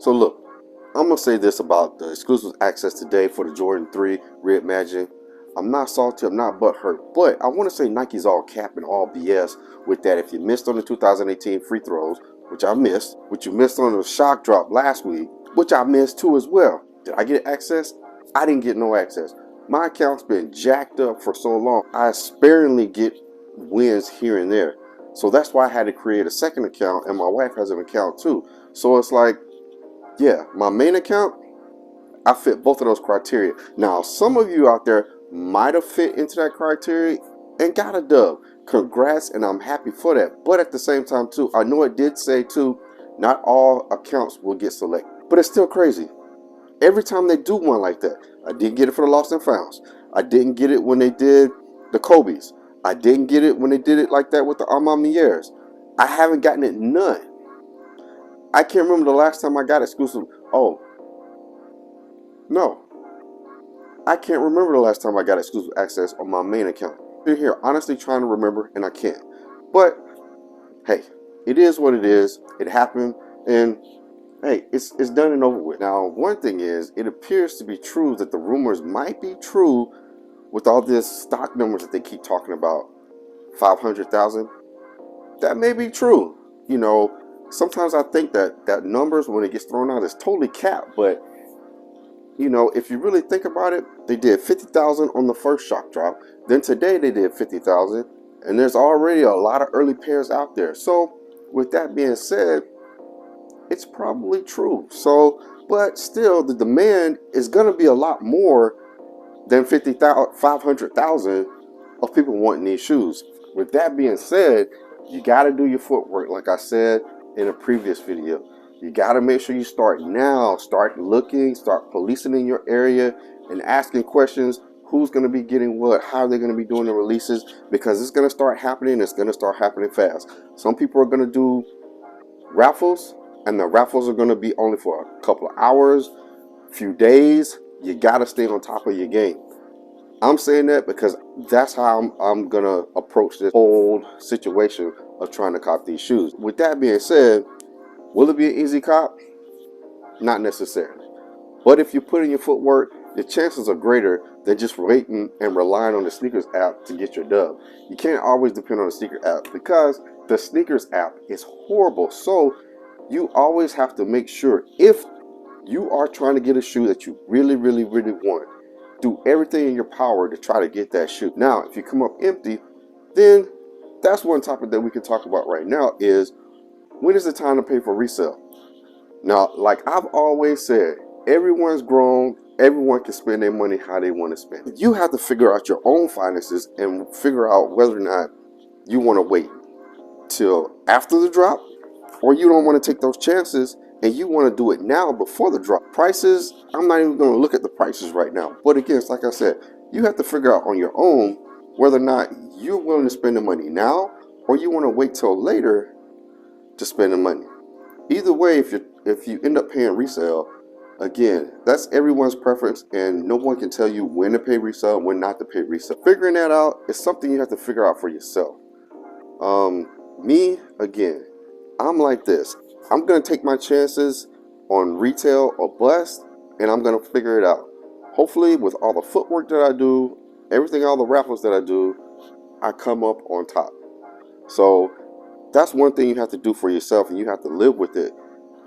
So look, I'm going to say this about the exclusive access today for the Jordan 3 Reimagined. I'm not salty, I'm not butthurt, but I want to say Nike's all cap and all BS with that. If you missed on the 2018 free throws, which I missed, which you missed on the shock drop last week, which I missed too as well. Did I get access? I didn't get no access. My account's been jacked up for so long. I sparingly get wins here and there. So that's why I had to create a second account, and my wife has an account too. So it's like, yeah, my main account, I fit both of those criteria. Now, some of you out there might have fit into that criteria and got a dub. Congrats, and I'm happy for that. But at the same time, too, I know it did say, too, not all accounts will get selected. But it's still crazy. Every time they do one like that, I didn't get it for the Lost and Founds. I didn't get it when they did the Kobe's. I didn't get it when they did it like that with the AMM. I haven't gotten it none. I can't remember the last time I got exclusive. Oh, no. I can't remember the last time I got exclusive access on my main account. I'm here honestly trying to remember, and I can't. But, hey, it is what it is. It happened, and hey, it's done and over with. Now, one thing is, it appears to be true that the rumors might be true with all this stock numbers that they keep talking about. 500,000. That may be true. You know, sometimes I think that numbers, when it gets thrown out, is totally capped. But, you know, if you really think about it, they did 50,000 on the first shock drop. Then today they did 50,000. And there's already a lot of early pairs out there. So, with that being said, it's probably true. So, but still, the demand is going to be a lot more than 500,000 of people wanting these shoes. With that being said, you got to do your footwork, like I said in a previous video. You got to make sure you start now. Start looking, start policing in your area and asking questions. Who's going to be getting what? How are they going to be doing the releases? Because it's going to start happening. It's going to start happening fast. Some people are going to do raffles, and the raffles are going to be only for a couple of hours, few days. You got to stay on top of your game. I'm saying that because that's how I'm going to approach this whole situation of trying to cop these shoes. With that being said, will it be an easy cop? Not necessarily. But if you put in your footwork, the chances are greater than just waiting and relying on the sneakers app to get your dub. You can't always depend on the sneaker app because the sneakers app is horrible. So you always have to make sure, if you are trying to get a shoe that you really, really, really want, do everything in your power to try to get that shoe. Now, if you come up empty, then that's one topic that we can talk about right now is, when is the time to pay for resale? Now, like I've always said, everyone's grown. Everyone can spend their money how they want to spend it. You have to figure out your own finances and figure out whether or not you want to wait till after the drop, or you don't want to take those chances and you want to do it now before the drop. Prices, I'm not even going to look at the prices right now. But again, like I said, you have to figure out on your own whether or not you're willing to spend the money now, or you want to wait till later to spend the money. Either way, if you end up paying resale, again, that's everyone's preference, and no one can tell you when to pay resale and when not to pay resale. Figuring that out is something you have to figure out for yourself. Me, again, I'm like this. I'm going to take my chances on retail or bust, and I'm going to figure it out. Hopefully, with all the footwork that I do, everything, all the raffles that I do, I come up on top. So that's one thing you have to do for yourself, and you have to live with it.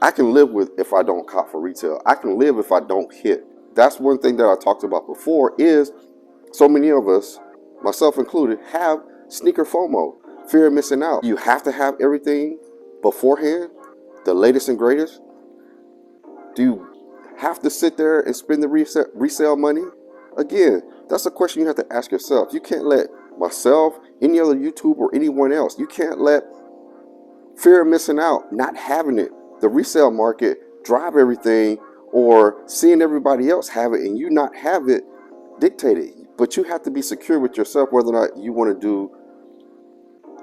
I can live with if I don't cop for retail. I can live if I don't hit. That's one thing that I talked about before, is so many of us, myself included, have sneaker FOMO, fear of missing out. You have to have everything beforehand, the latest and greatest. Do you have to sit there and spend the resale money? Again, that's a question you have to ask yourself. You can't let myself, any other YouTuber, or anyone else, you can't let fear of missing out, not having it, the resale market drive everything, or seeing everybody else have it and you not have it, dictate it. But you have to be secure with yourself whether or not you want to do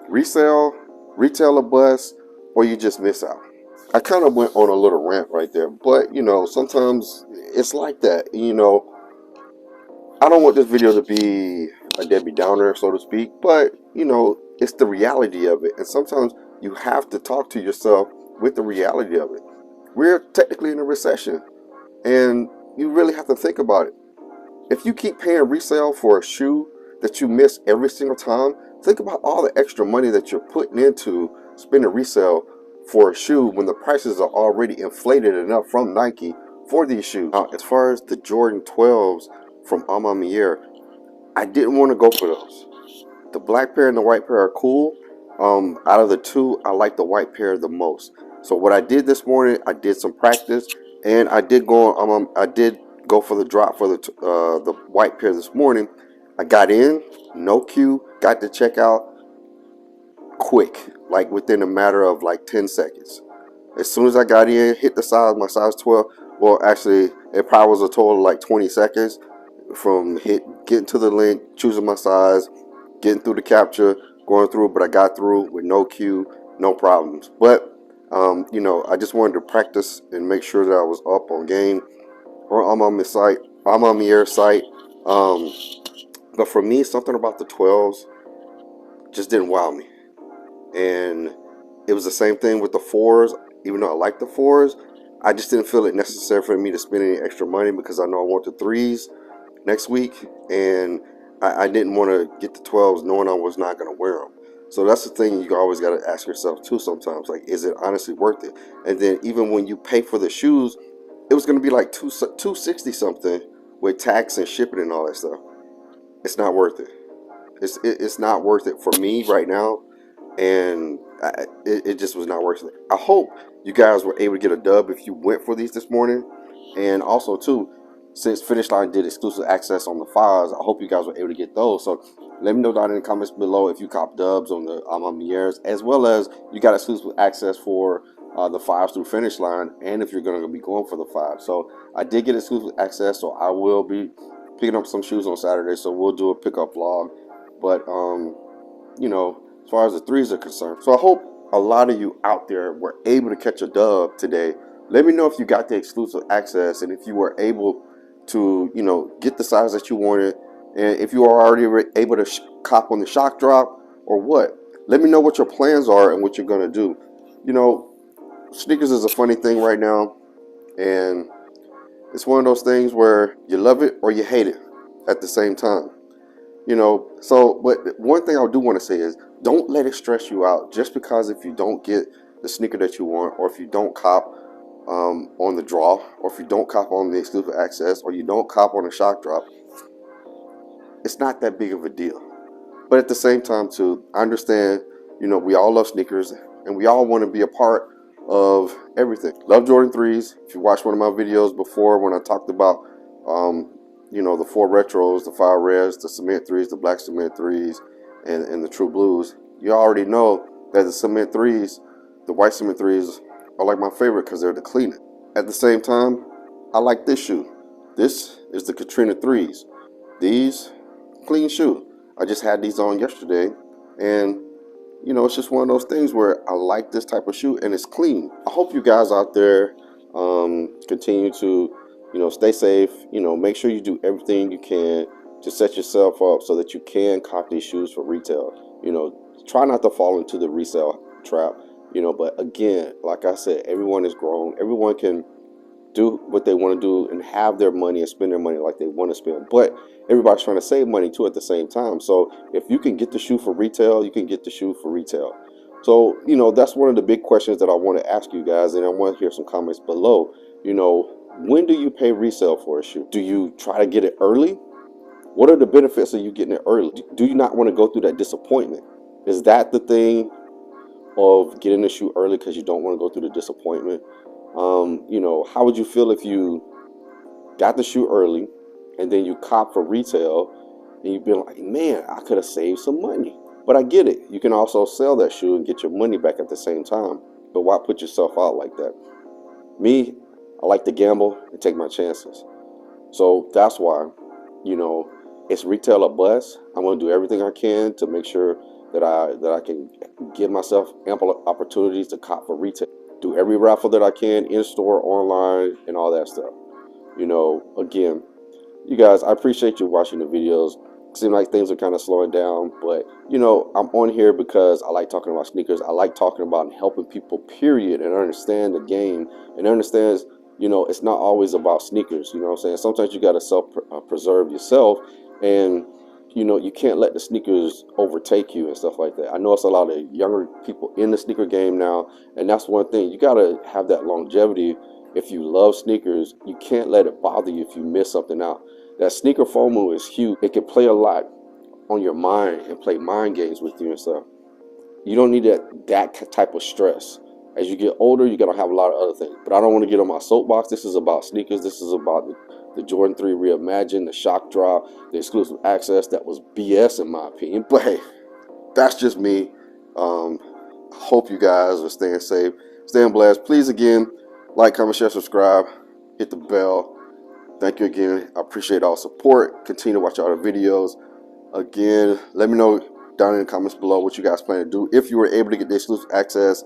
resale, retail or bust, or you just miss out. I kind of went on a little rant right there, but you know, sometimes it's like that. You know, I don't want this video to be a Debbie Downer, so to speak, but you know, it's the reality of it. And sometimes you have to talk to yourself with the reality of it. We're technically in a recession, and you really have to think about it. If you keep paying resale for a shoe that you miss every single time, think about all the extra money that you're putting into spending resale for a shoe when the prices are already inflated enough from Nike for these shoes. Now, as far as the Jordan 12s from AMM, I didn't want to go for those. The black pair and the white pair are cool. Out of the two, I like the white pair the most. So what I did this morning, I did some practice, and I did go for the drop for the white pair this morning. I got in, no queue, got to checkout quick, like within a matter of like 10 seconds. As soon as I got in, hit the size, my size 12. Well, actually, it probably was a total of like 20 seconds from getting to the link, choosing my size, getting through the capture, going through. But I got through with no queue, no problems. But I just wanted to practice and make sure that I was up on game or on my site. I'm on the air site. But for me, something about the 12s just didn't wow me. And it was the same thing with the 4s. Even though I like the 4s, I just didn't feel it necessary for me to spend any extra money because I know I want the 3s next week, and I didn't want to get the 12s knowing I was not going to wear them. So that's the thing you always got to ask yourself too sometimes, like, is it honestly worth it? And then even when you pay for the shoes, it was going to be like 260 something with tax and shipping and all that stuff. It's not worth it. It's not worth it for me right now, and it just was not worth it. I hope you guys were able to get a dub if you went for these this morning, and also too, since Finishline did exclusive access on the files, I hope you guys were able to get those. So let me know down in the comments below if you cop dubs on the Amamiers, as well as you got exclusive access for the files through Finishline, and if you're going to be going for the five. So I did get exclusive access, so I will be picking up some shoes on Saturday. So we'll do a pickup vlog. But as far as the 3s are concerned, so I hope a lot of you out there were able to catch a dub today. Let me know if you got the exclusive access and if you were able to, get the size that you wanted, and if you are already able to cop on the shock drop or what. Let me know what your plans are and what you're gonna do. Sneakers is a funny thing right now, and it's one of those things where you love it or you hate it at the same time. But one thing I do want to say is don't let it stress you out just because if you don't get the sneaker that you want, or if you don't cop on the draw, or if you don't cop on the exclusive access, or you don't cop on a shock drop. It's not that big of a deal. But at the same time too, I understand, we all love sneakers and we all want to be a part of everything. Love Jordan 3s. If you watched one of my videos before when I talked about the 4 retros, the 5 reds, the cement 3s, the black cement 3s, and the true blues, you already know that the cement 3s, the white cement 3s are like my favorite because they're the cleanest. At the same time, I like this shoe. This is the Katrina 3s. These, clean shoe. I just had these on yesterday, and it's just one of those things where I like this type of shoe and it's clean. I hope you guys out there continue to stay safe. Make sure you do everything you can to set yourself up so that you can cop these shoes for retail. Try not to fall into the resale trap. But again, like I said, everyone is grown. Everyone can do what they want to do and have their money and spend their money like they want to spend. But everybody's trying to save money too at the same time. So if you can get the shoe for retail, you can get the shoe for retail. So, that's one of the big questions that I want to ask you guys, and I want to hear some comments below. When do you pay resale for a shoe? Do you try to get it early? What are the benefits of you getting it early? Do you not want to go through that disappointment? Is that the thing of getting the shoe early because you don't want to go through the disappointment? How would you feel if you got the shoe early and then you cop for retail and you've been like, man, I could have saved some money? But I get it. You can also sell that shoe and get your money back at the same time. But why put yourself out like that? Me, I like to gamble and take my chances. So that's why, it's retail or bust. I'm going to do everything I can to make sure that I can give myself ample opportunities to cop for retail. Do every raffle that I can in store, online, and all that stuff. Again, you guys, I appreciate you watching the videos. Seem like things are kind of slowing down, but you know, I'm on here because I like talking about sneakers. I like talking about and helping people, period, and understand the game and understands, you know, it's not always about sneakers. You know what I'm saying? Sometimes you got to preserve yourself, and you know, you can't let the sneakers overtake you and stuff like that. I know it's a lot of younger people in the sneaker game now, and that's one thing. You got to have that longevity. If you love sneakers, you can't let it bother you if you miss something out. That sneaker FOMO is huge. It can play a lot on your mind and play mind games with you and stuff. You don't need that type of stress. As you get older, you're gonna have a lot of other things. But I don't want to get on my soapbox. This is about sneakers. This is about the Jordan 3 Reimagined, the shock drop, the exclusive access. That was BS in my opinion. But hey, that's just me. Hope you guys are staying safe, staying blessed. Please again, like, comment, share, subscribe, hit the bell. Thank you again. I appreciate all support. Continue to watch all the videos. Again, let me know down in the comments below what you guys plan to do. If you were able to get the exclusive access,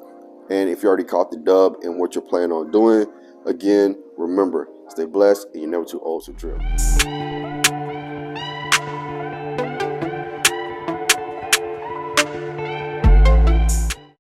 and if you already caught the dub and what you're planning on doing. Again, remember, stay blessed and you're never too old to drip.